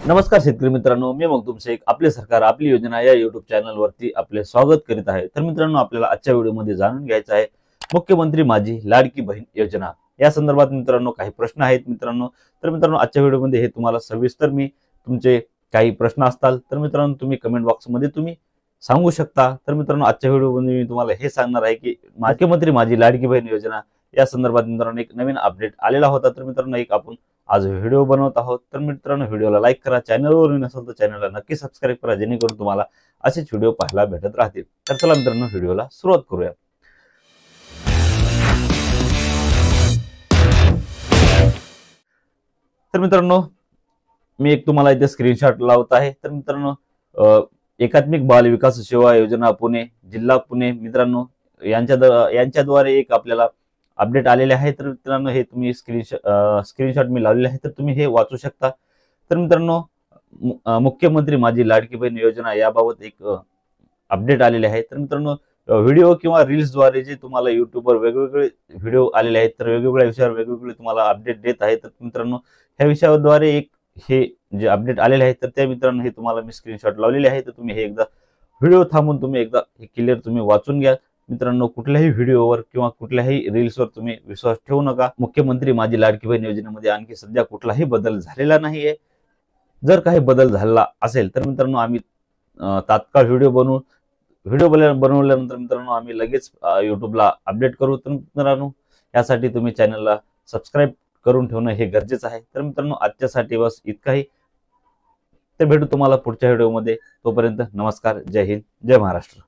नमस्कार शेतकरी मित्रांनो, मी मखदूम शेख आपले सरकार आपली योजना या युट्यूब चॅनल वरती आपले स्वागत करीत आहे। तर मित्रांनो, आपल्याला आजच्या व्हिडिओमध्ये जाणून घ्यायचं आहे मुख्यमंत्री माझी लाडकी बहीण योजना या संदर्भात मित्रांनो काही प्रश्न आहेत मित्रांनो। तर मित्रांनो, आजच्या व्हिडिओमध्ये हे तुम्हाला सविस्तर मी तुमचे काही प्रश्न असतील तर मित्रांनो तुम्ही कमेंट बॉक्स मध्ये तुम्ही सांगू शकता। तर मित्रांनो, आजच्या व्हिडिओमध्ये मी तुम्हाला हे सांगणार आहे की मुख्यमंत्री माझी लाडकी बहीण योजना या संदर्भात मित्रांनो एक नवीन अपडेट आलेला होता। तर मित्रांनो, एक आपण आज व्हिडिओ बनवत आहोत। तर मित्रांनो, व्हिडिओला लाईक करा, चॅनलवर नसेल तर चॅनलला नक्की सबस्क्राईब करा, जेणेकरून तुम्हाला असेच व्हिडिओ पाहायला भेटत राहतील। तर चला मित्रांनो, व्हिडिओला सुरुवात करूया। तर मित्रांनो, मी एक तुम्हाला इथे स्क्रीनशॉट लावत आहे। तर मित्रांनो, एकात्मिक बाल विकास सेवा योजना पुणे, जिल्हा पुणे मित्रांनो यांच्याद्वारे एक आपल्याला अपडेट आलेले आहे। तर मित्रांनो, हे तुम्ही स्क्रीनशॉट मी लावलेले आहे, तर तुम्ही हे वाचू शकता। तर मित्रांनो, मुख्यमंत्री माझी लाडकी बहीण योजना याबाबत एक अपडेट आलेले आहे। तर मित्रांनो, व्हिडिओ किंवा रील्स द्वारे जे तुम्हाला युट्यूबवर वेगवेगळे व्हिडिओ आलेले आहेत, तर वेगवेगळ्या विषयावर वेगवेगळे तुम्हाला अपडेट देत आहे। तर मित्रांनो, ह्या विषयाद्वारे एक हे जे अपडेट आलेले आहे, तर त्या मित्रांनो हे तुम्हाला मी स्क्रीनशॉट लावलेले आहे। तर तुम्ही हे एकदा व्हिडिओ थांबून तुम्ही एकदा हे क्लिअर तुम्ही वाचून घ्या। मित्रांनो, कुठल्याही व्हिडिओवर किंवा कुठल्याही रील्सवर तुम्ही विश्वास ठेवू नका। मुख्यमंत्री माझी लाडकी बहीण योजनेमध्ये आणखी सध्या कुठलाही बदल झालेला नाहीये। जर काही बदल झाला असेल तर मित्रांनो आम्ही तात्काळ व्हिडिओ बनवल्यानंतर मित्रांनो आम्ही लगेच युट्यूबला अपडेट करू। तर मित्रांनो, यासाठी तुम्ही चॅनलला सबस्क्राईब करून ठेवणं हे गरजेचं आहे। तर मित्रांनो, आजच्यासाठी बस इतकाही। तर भेटू तुम्हाला पुढच्या व्हिडिओमध्ये। तोपर्यंत नमस्कार, जय हिंद, जय महाराष्ट्र।